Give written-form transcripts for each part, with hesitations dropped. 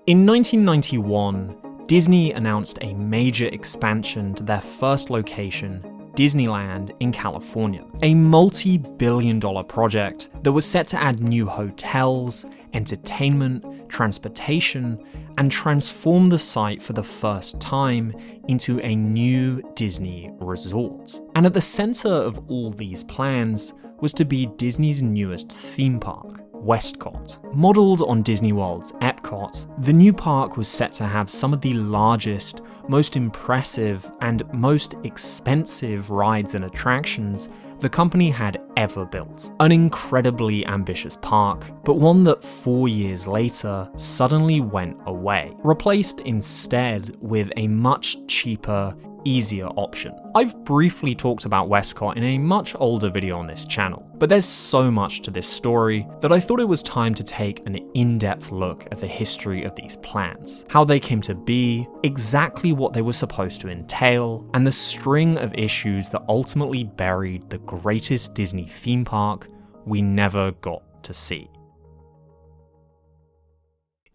In 1991, Disney announced a major expansion to their first location, Disneyland in California, a multi-billion-dollar project that was set to add new hotels, entertainment, transportation, and transform the site for the first time into a new Disney resort. And at the center of all these plans was to be Disney's newest theme park, WestCOT. Modeled on Disney World's Epcot, the new park was set to have some of the largest, most impressive, and most expensive rides and attractions the company had ever built. An incredibly ambitious park, but one that 4 years later suddenly went away, replaced instead with a much cheaper, easier option. I've briefly talked about WestCOT in a much older video on this channel, but there's so much to this story that I thought it was time to take an in-depth look at the history of these plans, how they came to be, exactly what they were supposed to entail, and the string of issues that ultimately buried the greatest Disney theme park we never got to see.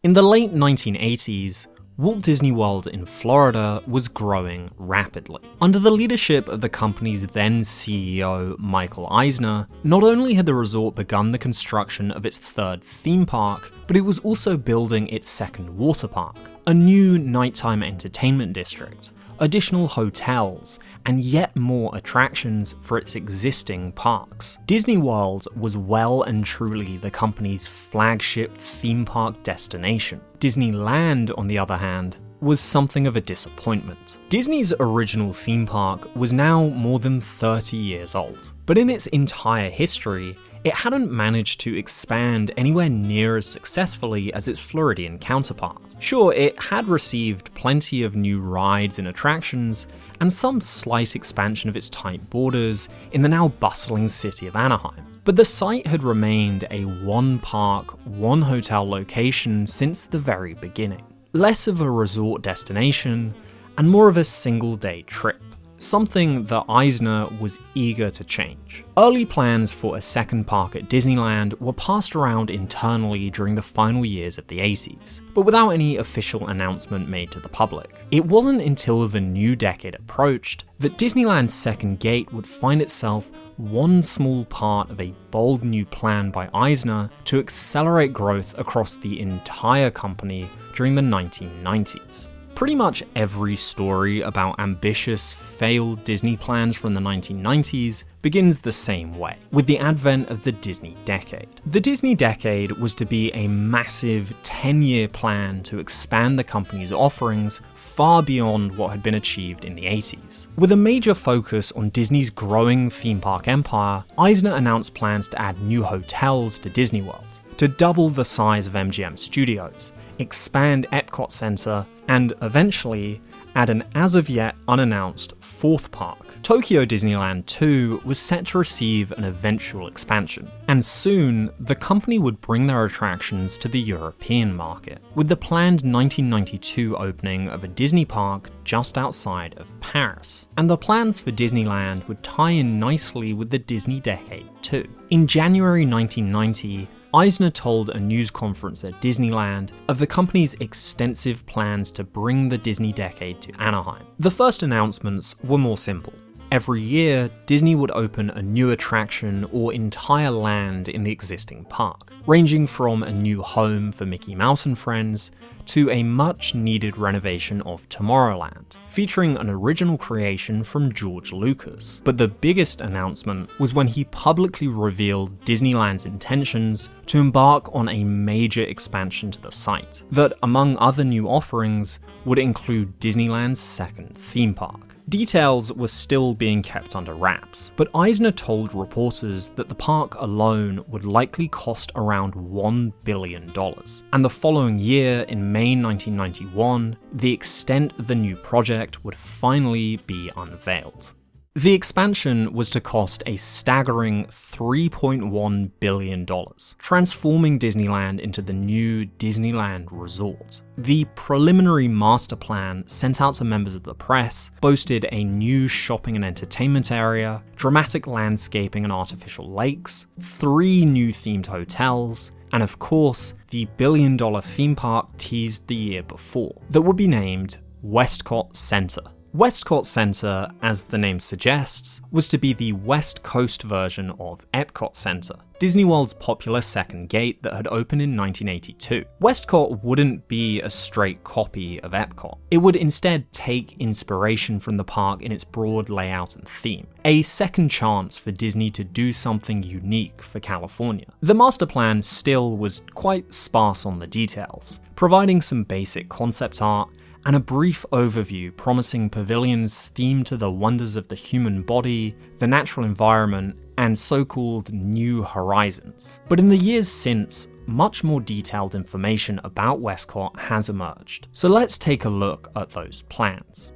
In the late 1980s, Walt Disney World in Florida was growing rapidly. Under the leadership of the company's then CEO, Michael Eisner, not only had the resort begun the construction of its third theme park, but it was also building its second water park, a new nighttime entertainment district, additional hotels, and yet more attractions for its existing parks. Disney World was well and truly the company's flagship theme park destination. Disneyland, on the other hand, was something of a disappointment. Disney's original theme park was now more than 30 years old, but in its entire history, it hadn't managed to expand anywhere near as successfully as its Floridian counterpart. Sure, it had received plenty of new rides and attractions, and some slight expansion of its tight borders in the now bustling city of Anaheim. But the site had remained a one-park, one-hotel location since the very beginning. Less of a resort destination, and more of a single-day trip. Something that Eisner was eager to change. Early plans for a second park at Disneyland were passed around internally during the final years of the 80s, but without any official announcement made to the public. It wasn't until the new decade approached that Disneyland's second gate would find itself one small part of a bold new plan by Eisner to accelerate growth across the entire company during the 1990s. Pretty much every story about ambitious, failed Disney plans from the 1990s begins the same way, with the advent of the Disney Decade. The Disney Decade was to be a massive 10-year plan to expand the company's offerings far beyond what had been achieved in the 80s. With a major focus on Disney's growing theme park empire, Eisner announced plans to add new hotels to Disney World, to double the size of MGM Studios, expand WestCOT Center, and eventually add an as-of-yet unannounced fourth park. Tokyo Disneyland 2 was set to receive an eventual expansion, and soon the company would bring their attractions to the European market, with the planned 1992 opening of a Disney park just outside of Paris. And the plans for Disneyland would tie in nicely with the Disney Decade too. In January 1990, Eisner told a news conference at Disneyland of the company's extensive plans to bring the Disney Decade to Anaheim. The first announcements were more simple. Every year, Disney would open a new attraction or entire land in the existing park, ranging from a new home for Mickey Mouse and friends to a much-needed renovation of Tomorrowland, featuring an original creation from George Lucas. But the biggest announcement was when he publicly revealed Disneyland's intentions to embark on a major expansion to the site, that, among other new offerings, would include Disneyland's second theme park. Details were still being kept under wraps, but Eisner told reporters that the park alone would likely cost around $1 billion. And the following year, in May 1991, the extent of the new project would finally be unveiled. The expansion was to cost a staggering $3.1 billion, transforming Disneyland into the new Disneyland Resort. The preliminary master plan sent out to members of the press boasted a new shopping and entertainment area, dramatic landscaping and artificial lakes, 3 new themed hotels, and of course, the billion-dollar theme park teased the year before, that would be named WestCOT Center. WestCOT Center, as the name suggests, was to be the West Coast version of Epcot Center, Disney World's popular second gate that had opened in 1982. WestCOT wouldn't be a straight copy of Epcot. It would instead take inspiration from the park in its broad layout and theme, a second chance for Disney to do something unique for California. The master plan still was quite sparse on the details, providing some basic concept art and a brief overview promising pavilions themed to the wonders of the human body, the natural environment, and so-called New Horizons. But in the years since, much more detailed information about WestCOT has emerged. So let's take a look at those plans.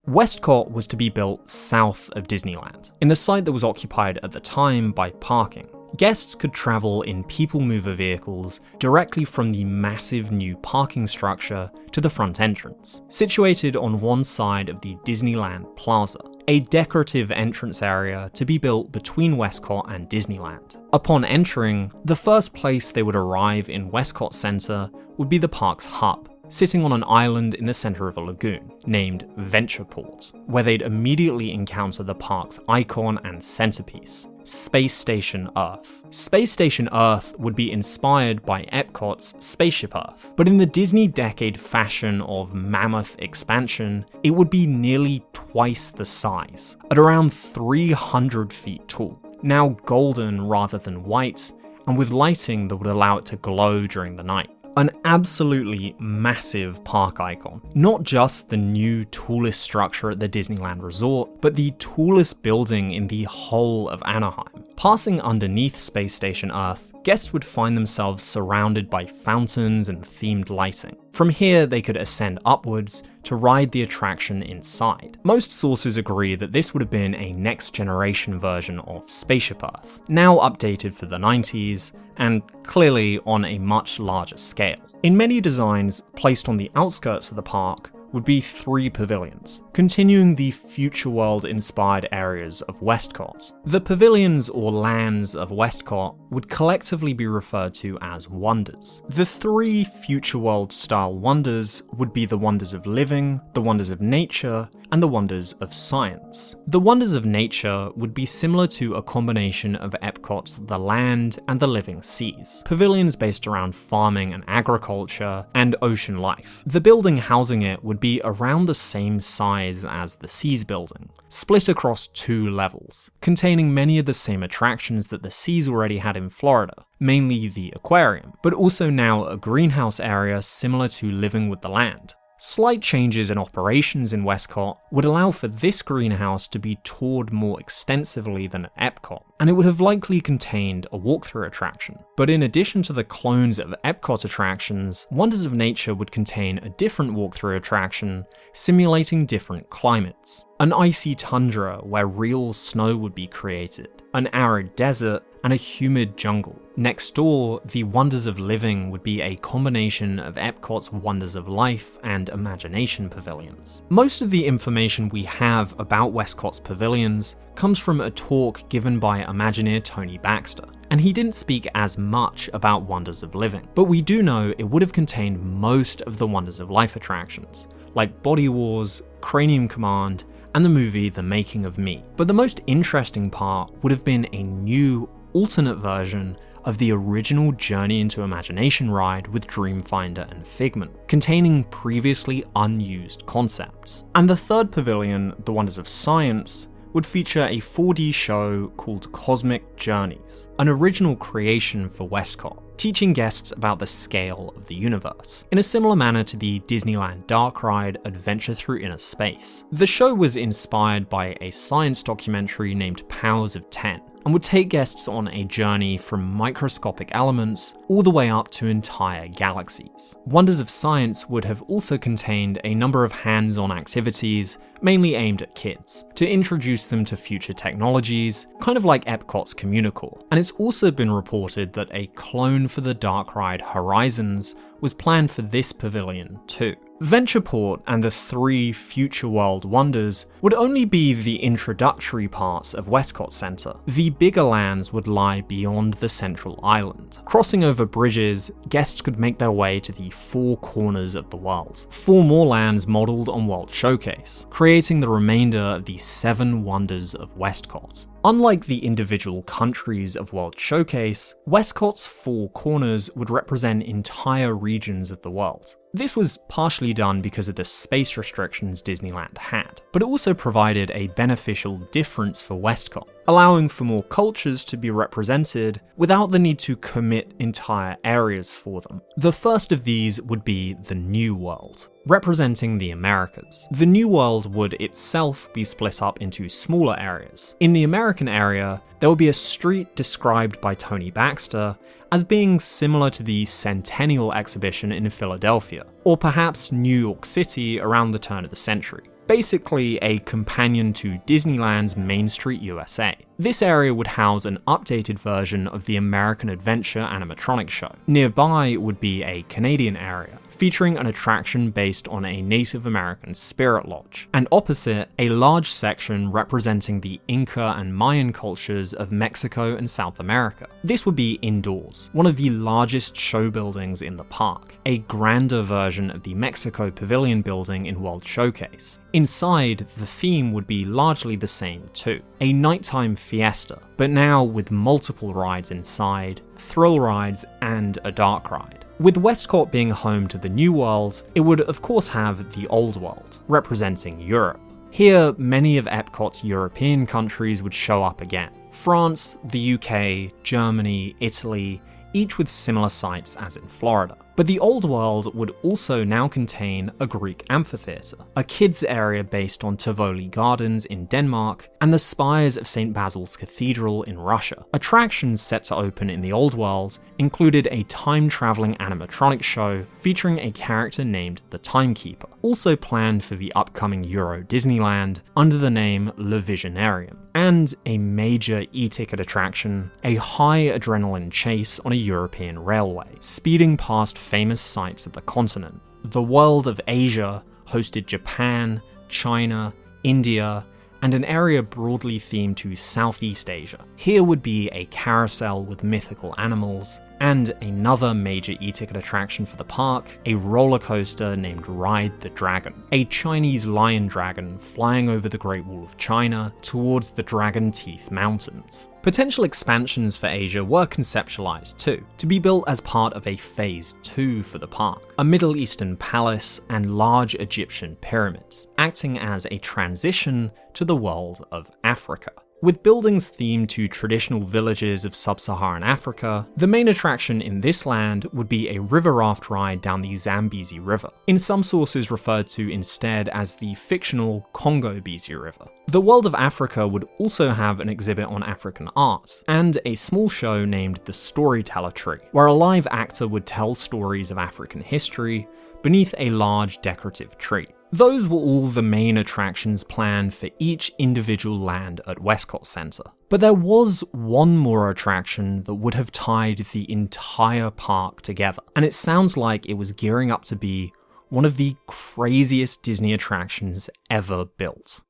WestCOT was to be built south of Disneyland, in the site that was occupied at the time by parking. Guests could travel in people mover vehicles directly from the massive new parking structure to the front entrance, situated on one side of the Disneyland Plaza, a decorative entrance area to be built between WestCOT and Disneyland. Upon entering, the first place they would arrive in WestCOT Center would be the park's hub, sitting on an island in the center of a lagoon, named Ventureport, where they'd immediately encounter the park's icon and centerpiece, Space Station Earth. Space Station Earth would be inspired by Epcot's Spaceship Earth, but in the Disney decade fashion of mammoth expansion, it would be nearly twice the size, at around 300 feet tall, now golden rather than white, and with lighting that would allow it to glow during the night. An absolutely massive park icon. Not just the new tallest structure at the Disneyland Resort, but the tallest building in the whole of Anaheim. Passing underneath Space Station Earth, guests would find themselves surrounded by fountains and themed lighting. From here, they could ascend upwards to ride the attraction inside. Most sources agree that this would have been a next-generation version of Spaceship Earth, now updated for the 90s, and clearly on a much larger scale. In many designs placed on the outskirts of the park would be 3 pavilions, continuing the future world-inspired areas of WestCOT. The pavilions or lands of WestCOT would collectively be referred to as wonders. The 3 future world-style wonders would be the wonders of living, the wonders of nature, and the wonders of science. The wonders of nature would be similar to a combination of Epcot's The Land and the Living Seas, pavilions based around farming and agriculture and ocean life. The building housing it would be around the same size as the Seas building, split across 2 levels, containing many of the same attractions that the Seas already had in Florida, mainly the aquarium, but also now a greenhouse area similar to Living with the Land. Slight changes in operations in WestCOT would allow for this greenhouse to be toured more extensively than at Epcot, and it would have likely contained a walkthrough attraction. But in addition to the clones of Epcot attractions, Wonders of Nature would contain a different walkthrough attraction simulating different climates. An icy tundra where real snow would be created, an arid desert, and a humid jungle. Next door, the Wonders of Living would be a combination of Epcot's Wonders of Life and Imagination pavilions. Most of the information we have about WestCOT's pavilions comes from a talk given by Imagineer Tony Baxter, and he didn't speak as much about Wonders of Living. But we do know it would have contained most of the Wonders of Life attractions, like Body Wars, Cranium Command, and the movie The Making of Me. But the most interesting part would have been a new alternate version of the original Journey into Imagination ride with Dreamfinder and Figment, containing previously unused concepts. And the third pavilion, The Wonders of Science, would feature a 4D show called Cosmic Journeys, an original creation for WestCOT, teaching guests about the scale of the universe, in a similar manner to the Disneyland Dark Ride Adventure Through Inner Space. The show was inspired by a science documentary named Powers of 10, and would take guests on a journey from microscopic elements all the way up to entire galaxies. Wonders of Science would have also contained a number of hands-on activities, mainly aimed at kids, to introduce them to future technologies, kind of like Epcot's Communicore. And it's also been reported that a clone for the Dark Ride Horizons was planned for this pavilion too. Ventureport and the 3 future world wonders would only be the introductory parts of WestCOT Center. The bigger lands would lie beyond the central island. Crossing over bridges, guests could make their way to the 4 corners of the world. 4 more lands modelled on World Showcase, creating the remainder of the 7 wonders of WestCOT. Unlike the individual countries of World Showcase, WestCOT's 4 corners would represent entire regions of the world. This was partially done because of the space restrictions Disneyland had, but it also provided a beneficial difference for WestCOT, allowing for more cultures to be represented without the need to commit entire areas for them. The first of these would be the New World, representing the Americas. The New World would itself be split up into smaller areas. In the American area, there will be a street described by Tony Baxter as being similar to the Centennial Exhibition in Philadelphia, or perhaps New York City around the turn of the century. Basically a companion to Disneyland's Main Street USA. This area would house an updated version of the American Adventure animatronic show. Nearby would be a Canadian area, featuring an attraction based on a Native American spirit lodge, and opposite, a large section representing the Inca and Mayan cultures of Mexico and South America. This would be indoors, one of the largest show buildings in the park, a grander version of the Mexico Pavilion building in World Showcase. Inside, the theme would be largely the same too, a nighttime fiesta, but now with multiple rides inside, thrill rides, and a dark ride. With WestCOT being home to the New World, it would of course have the Old World, representing Europe. Here, many of Epcot's European countries would show up again. France, the UK, Germany, Italy, each with similar sites as in Florida. But the Old World would also now contain a Greek amphitheatre, a kids area based on Tivoli Gardens in Denmark, and the spires of St. Basil's Cathedral in Russia. Attractions set to open in the Old World included a time-travelling animatronic show featuring a character named the Timekeeper, also planned for the upcoming Euro Disneyland under the name Le Visionarium, and a major e-ticket attraction, a high adrenaline chase on a European railway, speeding past famous sites of the continent. The world of Asia hosted Japan, China, India, and an area broadly themed to Southeast Asia. Here would be a carousel with mythical animals, and another major e-ticket attraction for the park, a roller coaster named Ride the Dragon, a Chinese lion dragon flying over the Great Wall of China towards the Dragon Teeth Mountains. Potential expansions for Asia were conceptualized too, to be built as part of a Phase 2 for the park, a Middle Eastern palace and large Egyptian pyramids, acting as a transition to the world of Africa. With buildings themed to traditional villages of sub-Saharan Africa, the main attraction in this land would be a river raft ride down the Zambezi River, in some sources referred to instead as the fictional Congo-Bezi River. The World of Africa would also have an exhibit on African art, and a small show named the Storyteller Tree, where a live actor would tell stories of African history beneath a large decorative tree. Those were all the main attractions planned for each individual land at WestCOT Center. But there was one more attraction that would have tied the entire park together, and it sounds like it was gearing up to be one of the craziest Disney attractions ever built.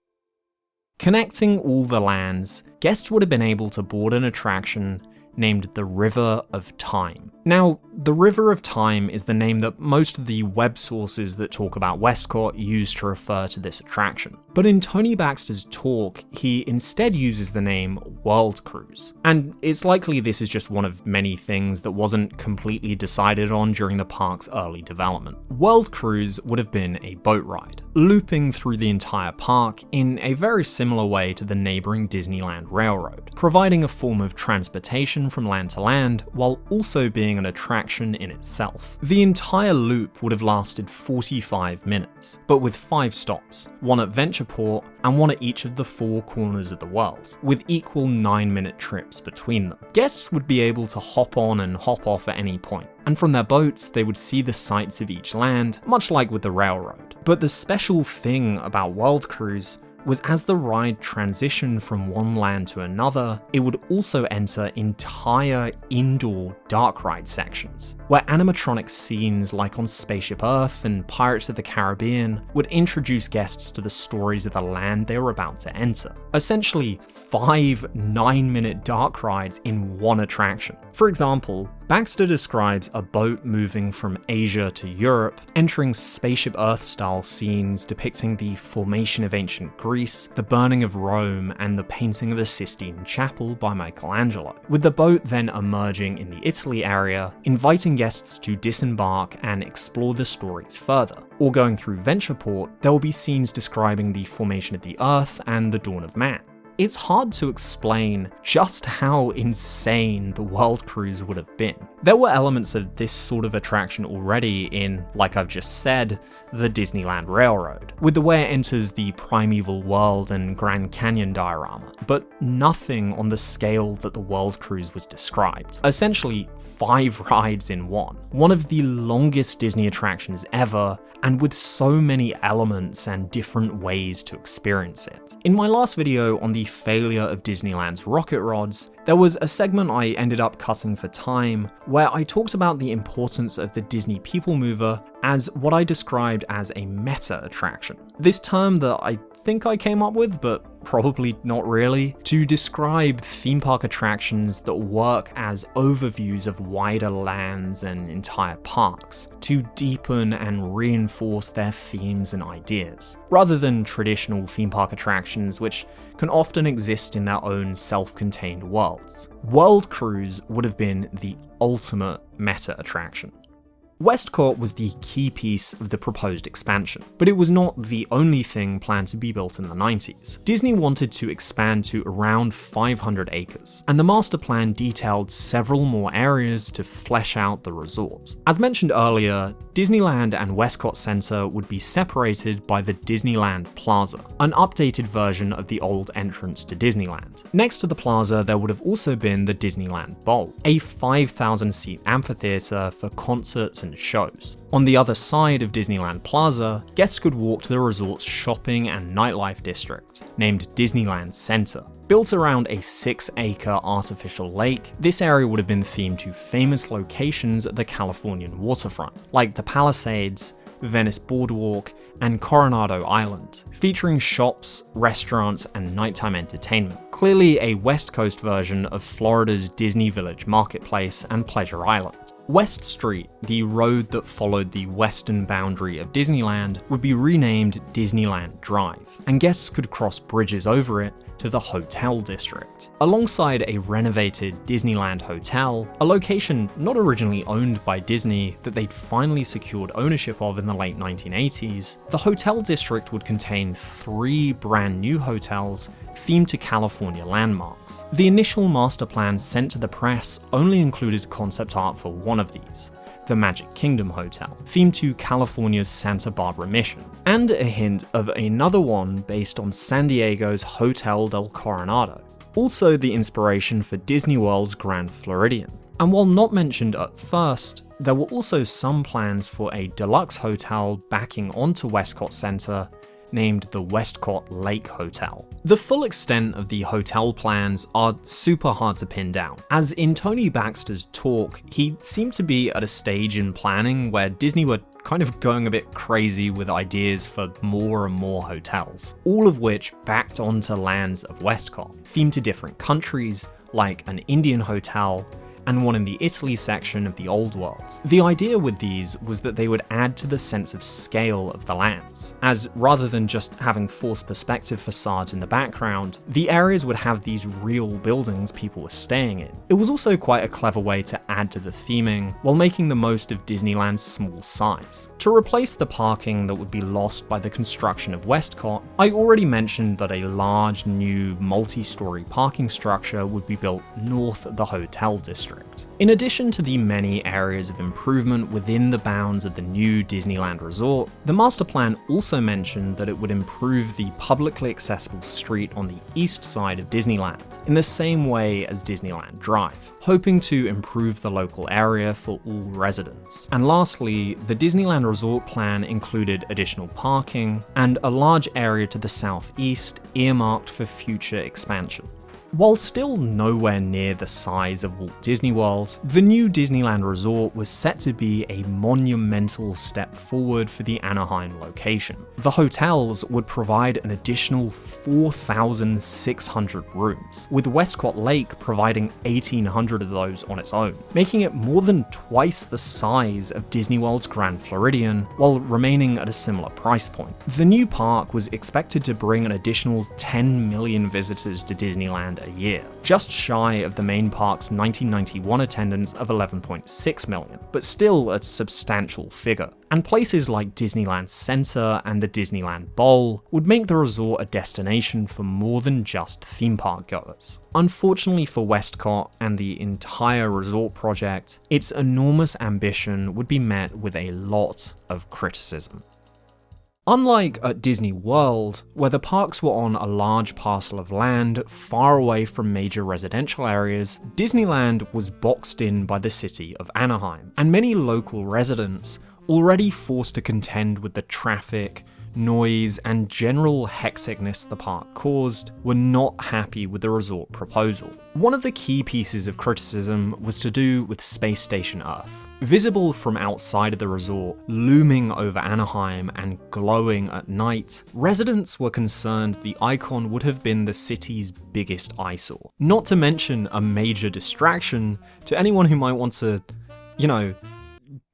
Connecting all the lands, guests would have been able to board an attraction named the River of Time. Now, the River of Time is the name that most of the web sources that talk about WestCOT use to refer to this attraction. But in Tony Baxter's talk, he instead uses the name World Cruise. And it's likely this is just one of many things that wasn't completely decided on during the park's early development. World Cruise would have been a boat ride, looping through the entire park in a very similar way to the neighbouring Disneyland Railroad, providing a form of transportation from land to land while also being an attraction in itself. The entire loop would have lasted 45 minutes, but with 5 stops, one at Ventureport and one at each of the 4 corners of the world, with equal 9-minute trips between them. Guests would be able to hop on and hop off at any point, and from their boats they would see the sights of each land, much like with the railroad. But the special thing about World Cruise was as the ride transitioned from one land to another, it would also enter entire indoor dark ride sections, where animatronic scenes like on Spaceship Earth and Pirates of the Caribbean would introduce guests to the stories of the land they were about to enter. Essentially, 5 9-minute dark rides in one attraction. For example, Baxter describes a boat moving from Asia to Europe, entering Spaceship Earth-style scenes depicting the formation of ancient Greece, the burning of Rome, and the painting of the Sistine Chapel by Michelangelo, with the boat then emerging in the Italy area, inviting guests to disembark and explore the stories further. Or going through Ventureport, there will be scenes describing the formation of the Earth and the dawn of man. It's hard to explain just how insane the World Cruise would have been. There were elements of this sort of attraction already in, like I've just said, the Disneyland Railroad, with the way it enters the primeval world and Grand Canyon diorama, but nothing on the scale that the World Cruise was described. Essentially, 5 rides in one. One of the longest Disney attractions ever, and with so many elements and different ways to experience it. In my last video on the failure of Disneyland's rocket rods, there was a segment I ended up cutting for time where I talked about the importance of the Disney People Mover as what I described as a meta attraction. This term that I think I came up with, but probably not really, to describe theme park attractions that work as overviews of wider lands and entire parks, to deepen and reinforce their themes and ideas, rather than traditional theme park attractions which can often exist in their own self-contained worlds. World Cruise would have been the ultimate meta attraction. WestCOT was the key piece of the proposed expansion, but it was not the only thing planned to be built in the 90s. Disney wanted to expand to around 500 acres, and the master plan detailed several more areas to flesh out the resort. As mentioned earlier, Disneyland and WestCOT Center would be separated by the Disneyland Plaza, an updated version of the old entrance to Disneyland. Next to the plaza, there would have also been the Disneyland Bowl, a 5,000-seat amphitheater for concerts and shows. On the other side of Disneyland Plaza, guests could walk to the resort's shopping and nightlife district, named Disneyland Center. Built around a 6-acre artificial lake, this area would have been themed to famous locations at the Californian waterfront, like the Palisades, Venice Boardwalk, and Coronado Island, featuring shops, restaurants, and nighttime entertainment. Clearly a West Coast version of Florida's Disney Village Marketplace and Pleasure Island. West Street, the road that followed the western boundary of Disneyland, would be renamed Disneyland Drive, and guests could cross bridges over it to the Hotel District. Alongside a renovated Disneyland Hotel, a location not originally owned by Disney that they'd finally secured ownership of in the late 1980s, the Hotel District would contain 3 brand new hotels themed to California landmarks. The initial master plan sent to the press only included concept art for one of these, the Magic Kingdom Hotel, themed to California's Santa Barbara Mission, and a hint of another one based on San Diego's Hotel del Coronado, also the inspiration for Disney World's Grand Floridian. And while not mentioned at first, there were also some plans for a deluxe hotel backing onto WestCOT Center named the WestCOT Lake Hotel. The full extent of the hotel plans are super hard to pin down, as in Tony Baxter's talk, he seemed to be at a stage in planning where Disney were kind of going a bit crazy with ideas for more and more hotels, all of which backed onto lands of WestCOT, themed to different countries, like an Indian hotel, and one in the Italy section of the Old World. The idea with these was that they would add to the sense of scale of the lands, as rather than just having forced perspective facades in the background, the areas would have these real buildings people were staying in. It was also quite a clever way to add to the theming, while making the most of Disneyland's small size. To replace the parking that would be lost by the construction of WestCOT, I already mentioned that a large new multi-story parking structure would be built north of the hotel district. district. In addition to the many areas of improvement within the bounds of the new Disneyland Resort, the master plan also mentioned that it would improve the publicly accessible street on the east side of Disneyland, in the same way as Disneyland Drive, hoping to improve the local area for all residents. And lastly, the Disneyland Resort plan included additional parking and a large area to the southeast earmarked for future expansion. While still nowhere near the size of Walt Disney World, the new Disneyland Resort was set to be a monumental step forward for the Anaheim location. The hotels would provide an additional 4,600 rooms, with WestCOT Lake providing 1,800 of those on its own, making it more than twice the size of Disney World's Grand Floridian, while remaining at a similar price point. The new park was expected to bring an additional 10 million visitors to Disneyland a year, just shy of the main park's 1991 attendance of 11.6 million, but still a substantial figure. And places like Disneyland Center and the Disneyland Bowl would make the resort a destination for more than just theme park goers. Unfortunately for WestCOT and the entire resort project, its enormous ambition would be met with a lot of criticism. Unlike at Disney World, where the parks were on a large parcel of land far away from major residential areas, Disneyland was boxed in by the city of Anaheim, and many local residents, already forced to contend with the traffic, noise, and general hecticness the park caused, were not happy with the resort proposal. One of the key pieces of criticism was to do with Space Station Earth. Visible from outside of the resort, looming over Anaheim and glowing at night, residents were concerned the icon would have been the city's biggest eyesore. Not to mention a major distraction to anyone who might want to,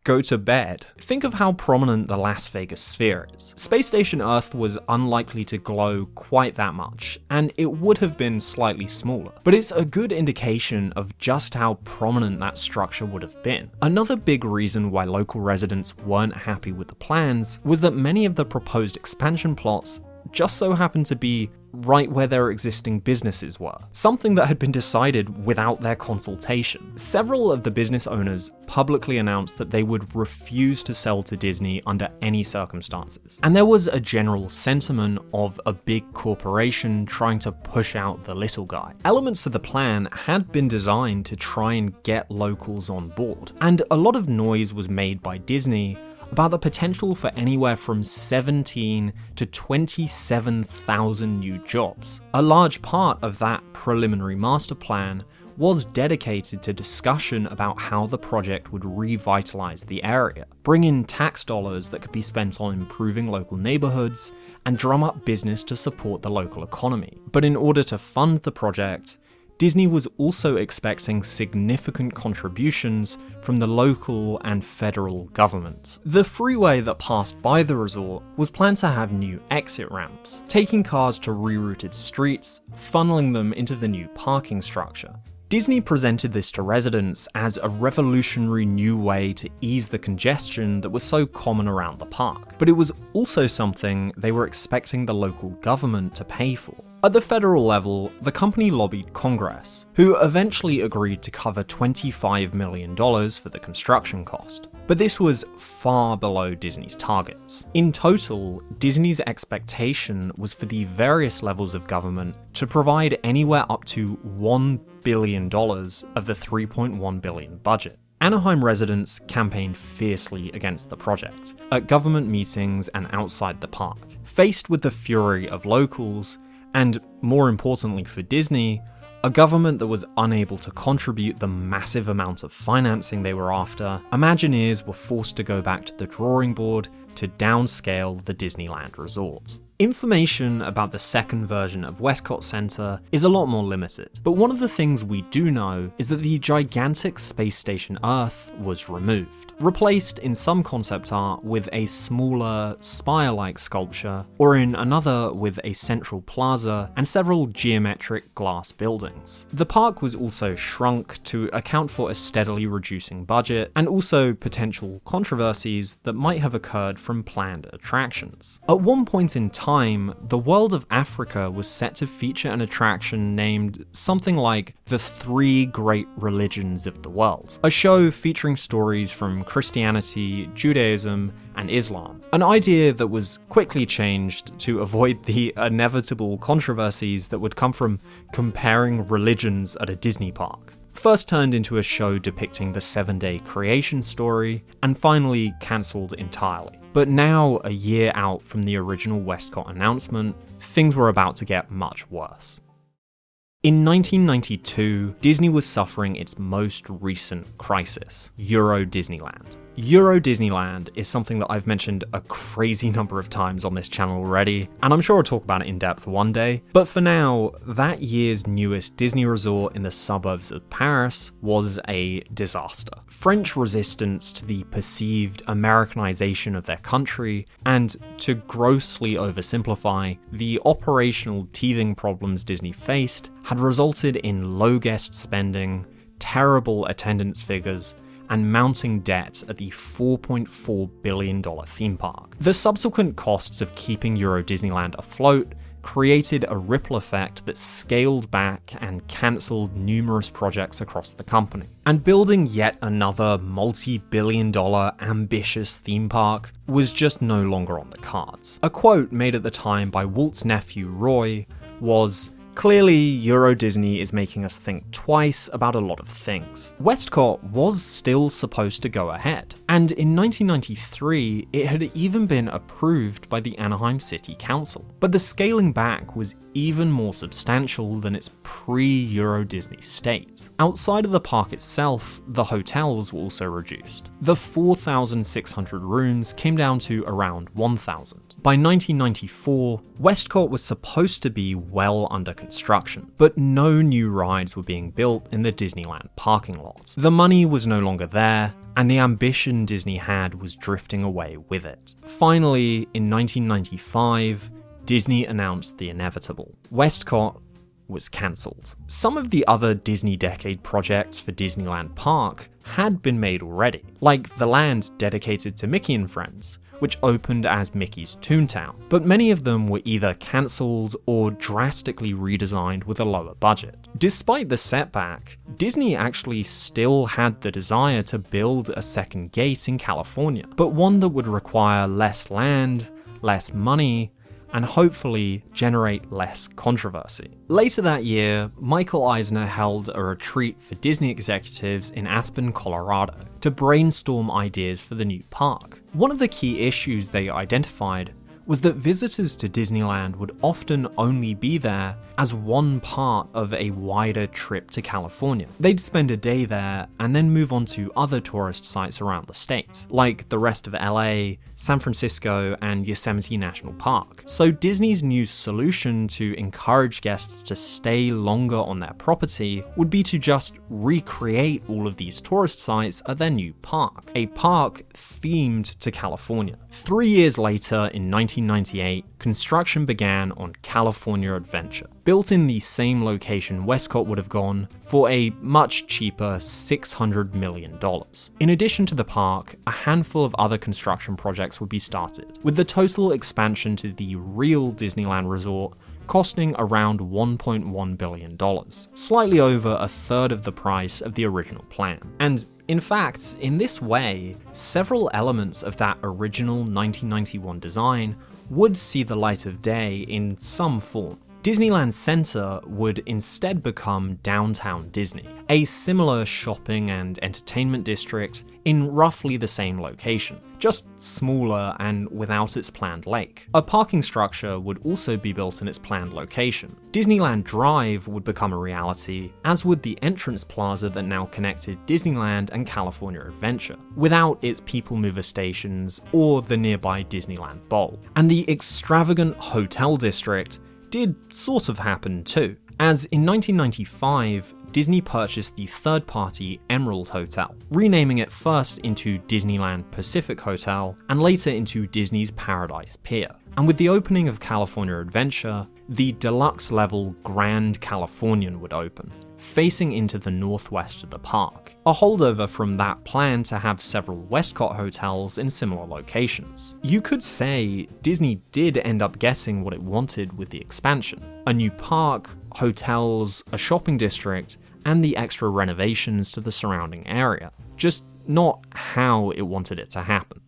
go to bed. Think of how prominent the Las Vegas sphere is. Space Station Earth was unlikely to glow quite that much, and it would have been slightly smaller, but it's a good indication of just how prominent that structure would have been. Another big reason why local residents weren't happy with the plans was that many of the proposed expansion plots just so happened to be right where their existing businesses were, something that had been decided without their consultation. Several of the business owners publicly announced that they would refuse to sell to Disney under any circumstances, and there was a general sentiment of a big corporation trying to push out the little guy. Elements of the plan had been designed to try and get locals on board, and a lot of noise was made by Disney about the potential for anywhere from 17 to 27,000 new jobs. A large part of that preliminary master plan was dedicated to discussion about how the project would revitalize the area, bring in tax dollars that could be spent on improving local neighborhoods, and drum up business to support the local economy. But in order to fund the project, Disney was also expecting significant contributions from the local and federal governments. The freeway that passed by the resort was planned to have new exit ramps, taking cars to rerouted streets, funneling them into the new parking structure. Disney presented this to residents as a revolutionary new way to ease the congestion that was so common around the park, but it was also something they were expecting the local government to pay for. At the federal level, the company lobbied Congress, who eventually agreed to cover $25 million for the construction cost. But this was far below Disney's targets. In total, Disney's expectation was for the various levels of government to provide anywhere up to $1 billion of the $3.1 billion budget. Anaheim residents campaigned fiercely against the project, at government meetings and outside the park. Faced with the fury of locals, and more importantly for Disney, a government that was unable to contribute the massive amount of financing they were after, Imagineers were forced to go back to the drawing board to downscale the Disneyland Resort. Information about the second version of WestCOT Center is a lot more limited, but one of the things we do know is that the gigantic Space Station Earth was removed, replaced in some concept art with a smaller, spire-like sculpture, or in another with a central plaza and several geometric glass buildings. The park was also shrunk to account for a steadily reducing budget, and also potential controversies that might have occurred from planned attractions. At one point in time, the World of Africa was set to feature an attraction named something like The Three Great Religions of the World, a show featuring stories from Christianity, Judaism, and Islam, an idea that was quickly changed to avoid the inevitable controversies that would come from comparing religions at a Disney park. First turned into a show depicting the 7-day creation story, and finally cancelled entirely. But now, a year out from the original WestCOT announcement, things were about to get much worse. In 1992, Disney was suffering its most recent crisis, Euro Disneyland. Euro Disneyland is something that I've mentioned a crazy number of times on this channel already, and I'm sure I'll talk about it in depth one day, but for now, that year's newest Disney resort in the suburbs of Paris was a disaster. French resistance to the perceived Americanization of their country, and to grossly oversimplify, the operational teething problems Disney faced had resulted in low guest spending, terrible attendance figures, and mounting debt at the $4.4 billion theme park. The subsequent costs of keeping Euro Disneyland afloat created a ripple effect that scaled back and cancelled numerous projects across the company. And building yet another multi-billion-dollar ambitious theme park was just no longer on the cards. A quote made at the time by Walt's nephew Roy was, "Clearly, Euro Disney is making us think twice about a lot of things." WestCOT was still supposed to go ahead, and in 1993 it had even been approved by the Anaheim City Council. But the scaling back was even more substantial than its pre-Euro Disney state. Outside of the park itself, the hotels were also reduced. The 4,600 rooms came down to around 1,000. By 1994, WestCOT was supposed to be well under construction, but no new rides were being built in the Disneyland parking lot. The money was no longer there, and the ambition Disney had was drifting away with it. Finally, in 1995, Disney announced the inevitable. WestCOT was cancelled. Some of the other Disney Decade projects for Disneyland Park had been made already, like the land dedicated to Mickey and Friends, which opened as Mickey's Toontown, but many of them were either cancelled or drastically redesigned with a lower budget. Despite the setback, Disney actually still had the desire to build a second gate in California, but one that would require less land, less money, and hopefully generate less controversy. Later that year, Michael Eisner held a retreat for Disney executives in Aspen, Colorado, to brainstorm ideas for the new park. One of the key issues they identified was that visitors to Disneyland would often only be there as one part of a wider trip to California. They'd spend a day there and then move on to other tourist sites around the state, like the rest of LA, San Francisco, and Yosemite National Park. So Disney's new solution to encourage guests to stay longer on their property would be to just recreate all of these tourist sites at their new park, a park themed to California. 3 years later, in 1998, construction began on California Adventure, built in the same location WestCOT would have gone for a much cheaper $600 million. In addition to the park, a handful of other construction projects would be started, with the total expansion to the real Disneyland resort costing around $1.1 billion, slightly over a third of the price of the original plan. And in fact, in this way, several elements of that original 1991 design would see the light of day in some form. Disneyland Center would instead become Downtown Disney, a similar shopping and entertainment district in roughly the same location, just smaller and without its planned lake. A parking structure would also be built in its planned location. Disneyland Drive would become a reality, as would the entrance plaza that now connected Disneyland and California Adventure, without its people mover stations or the nearby Disneyland Bowl. And the extravagant hotel district did sort of happen too, as in 1995, Disney purchased the third-party Emerald Hotel, renaming it first into Disneyland Pacific Hotel and later into Disney's Paradise Pier. And with the opening of California Adventure, the deluxe-level Grand Californian would open, facing into the northwest of the park. a holdover from that plan to have several WestCOT hotels in similar locations. You could say Disney did end up getting what it wanted with the expansion: a new park, hotels, a shopping district, and the extra renovations to the surrounding area, just not how it wanted it to happen.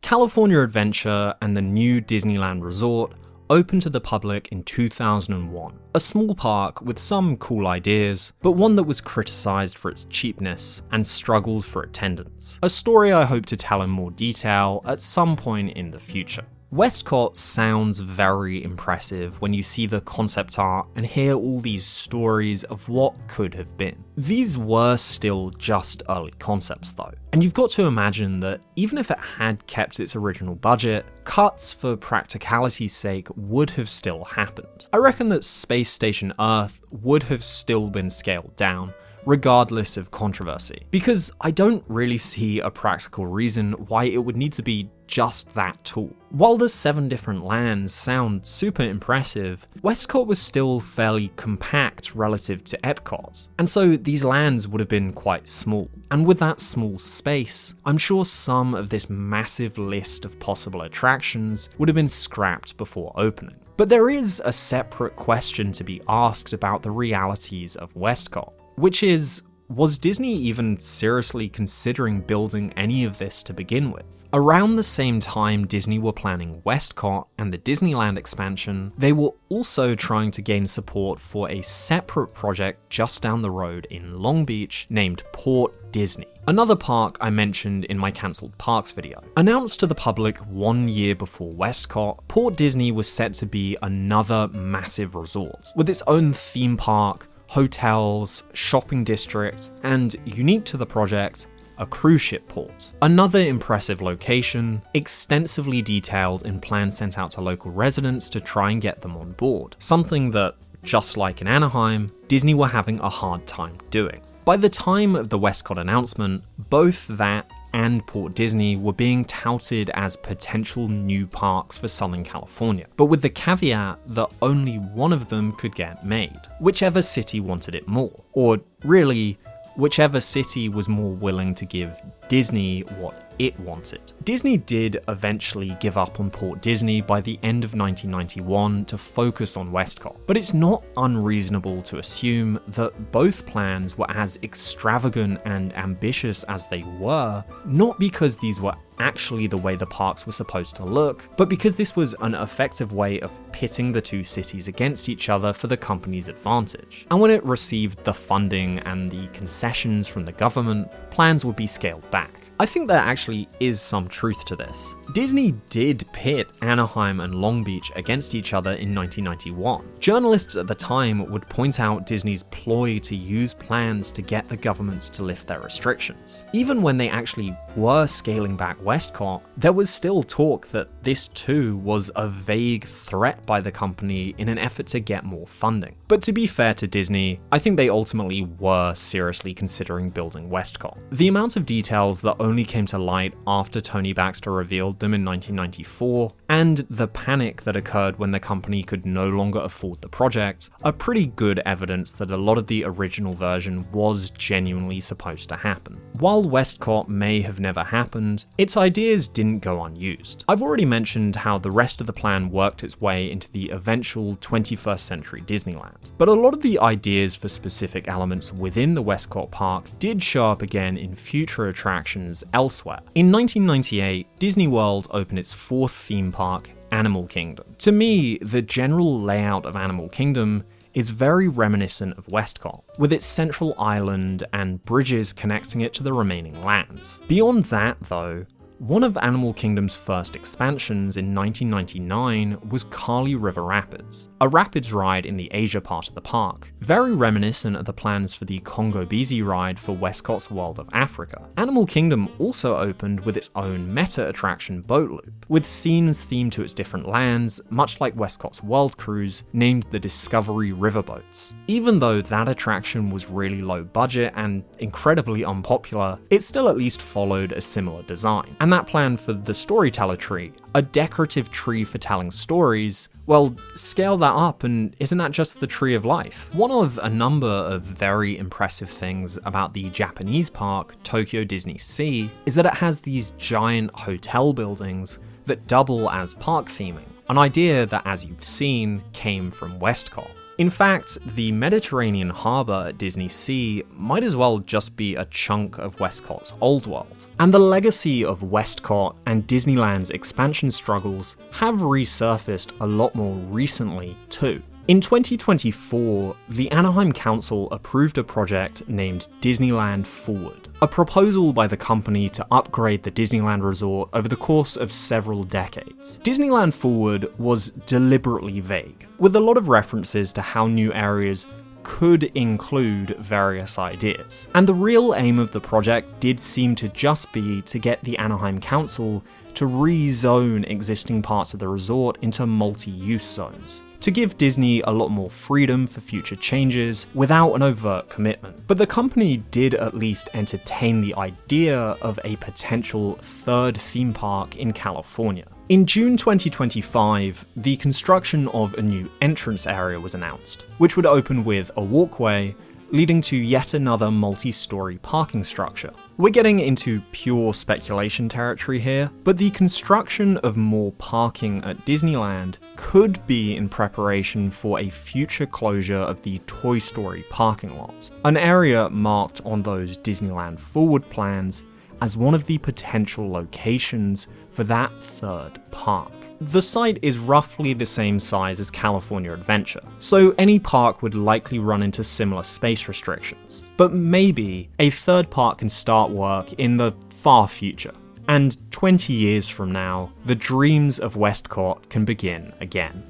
California Adventure and the new Disneyland Resort opened to the public in 2001, a small park with some cool ideas, but one that was criticised for its cheapness and struggled for attendance. A story I hope to tell in more detail at some point in the future. WestCOT sounds very impressive when you see the concept art and hear all these stories of what could have been. These were still just early concepts though, and you've got to imagine that even if it had kept its original budget, cuts for practicality's sake would have still happened. I reckon that Space Station Earth would have still been scaled down, regardless of controversy, because I don't really see a practical reason why it would need to be just that tall. While the 7 different lands sound super impressive, WestCOT was still fairly compact relative to Epcot, and so these lands would have been quite small. And with that small space, I'm sure some of this massive list of possible attractions would have been scrapped before opening. But there is a separate question to be asked about the realities of WestCOT, which is, was Disney even seriously considering building any of this to begin with? Around the same time Disney were planning WestCOT and the Disneyland expansion, they were also trying to gain support for a separate project just down the road in Long Beach named Port Disney, another park I mentioned in my cancelled parks video. Announced to the public 1 year before WestCOT, Port Disney was set to be another massive resort, with its own theme park, hotels, shopping district, and unique to the project, a cruise ship port. Another impressive location, extensively detailed in plans sent out to local residents to try and get them on board, something that, just like in Anaheim, Disney were having a hard time doing. By the time of the WestCOT announcement, both that and Port Disney were being touted as potential new parks for Southern California, but with the caveat that only one of them could get made, whichever city wanted it more, or really, whichever city was more willing to give Disney what it wanted. Disney did eventually give up on Port Disney by the end of 1991 to focus on WestCOT, but it's not unreasonable to assume that both plans were as extravagant and ambitious as they were, not because these were actually the way the parks were supposed to look, but because this was an effective way of pitting the two cities against each other for the company's advantage. And when it received the funding and the concessions from the government, plans would be scaled back. I think there actually is some truth to this. Disney did pit Anaheim and Long Beach against each other in 1991. Journalists at the time would point out Disney's ploy to use plans to get the governments to lift their restrictions. Even when they actually were scaling back WestCOT, there was still talk that this too was a vague threat by the company in an effort to get more funding. But to be fair to Disney, I think they ultimately were seriously considering building WestCOT. The amount of details that only came to light after Tony Baxter revealed them in 1994, and the panic that occurred when the company could no longer afford the project, are pretty good evidence that a lot of the original version was genuinely supposed to happen. While WestCOT may have never happened, its ideas didn't go unused. I've already mentioned how the rest of the plan worked its way into the eventual 21st century Disneyland, but a lot of the ideas for specific elements within the WestCOT park did show up again in future attractions elsewhere. In 1998, Disney World opened its 4th theme park, Animal Kingdom. To me, the general layout of Animal Kingdom is very reminiscent of WestCOT, with its central island and bridges connecting it to the remaining lands. Beyond that though, one of Animal Kingdom's first expansions in 1999 was Kali River Rapids, a rapids ride in the Asia part of the park, very reminiscent of the plans for the Congo Busy ride for WestCOT's World of Africa. Animal Kingdom also opened with its own meta attraction boat loop, with scenes themed to its different lands, much like WestCOT's World Cruise, named the Discovery Riverboats. Even though that attraction was really low budget and incredibly unpopular, it still at least followed a similar design. And And that plan for the storyteller tree, a decorative tree for telling stories, well, scale that up and isn't that just the tree of life? One of a number of very impressive things about the Japanese park, Tokyo Disney Sea, is that it has these giant hotel buildings that double as park theming, an idea that, as you've seen, came from WestCOT. In fact, the Mediterranean harbour at Disney Sea might as well just be a chunk of WestCOT's old world. And the legacy of WestCOT and Disneyland's expansion struggles have resurfaced a lot more recently too. In 2024, the Anaheim Council approved a project named Disneyland Forward, a proposal by the company to upgrade the Disneyland resort over the course of several decades. Disneyland Forward was deliberately vague, with a lot of references to how new areas could include various ideas. And the real aim of the project did seem to just be to get the Anaheim Council to rezone existing parts of the resort into multi-use zones, to give Disney a lot more freedom for future changes without an overt commitment. But the company did at least entertain the idea of a potential third theme park in California. In June 2025, the construction of a new entrance area was announced, which would open with a walkway leading to yet another multi-story parking structure. We're getting into pure speculation territory here, but the construction of more parking at Disneyland could be in preparation for a future closure of the Toy Story parking lot, an area marked on those Disneyland Forward plans as one of the potential locations for that third park. The site is roughly the same size as California Adventure, so any park would likely run into similar space restrictions. But maybe a third park can start work in the far future, and 20 years from now, the dreams of WestCOT can begin again.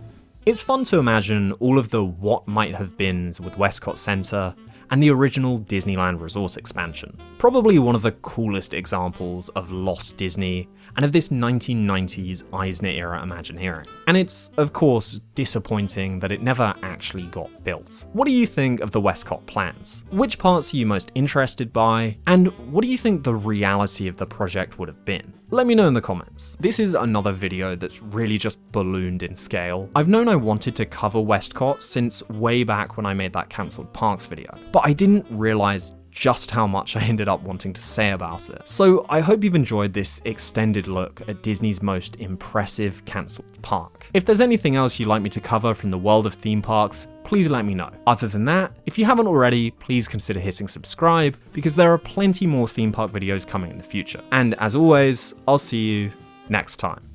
It's fun to imagine all of the what might have beens with WestCOT Center and the original Disneyland Resort expansion. Probably one of the coolest examples of lost Disney and of this 1990s Eisner-era Imagineering. And it's, of course, disappointing that it never actually got built. What do you think of the WestCOT plans? Which parts are you most interested by? And what do you think the reality of the project would have been? Let me know in the comments. This is another video that's really just ballooned in scale. I've known I wanted to cover WestCOT since way back when I made that cancelled parks video, but I didn't realize just how much I ended up wanting to say about it. So I hope you've enjoyed this extended look at Disney's most impressive cancelled park. If there's anything else you'd like me to cover from the world of theme parks, please let me know. Other than that, if you haven't already, please consider hitting subscribe because there are plenty more theme park videos coming in the future. And as always, I'll see you next time.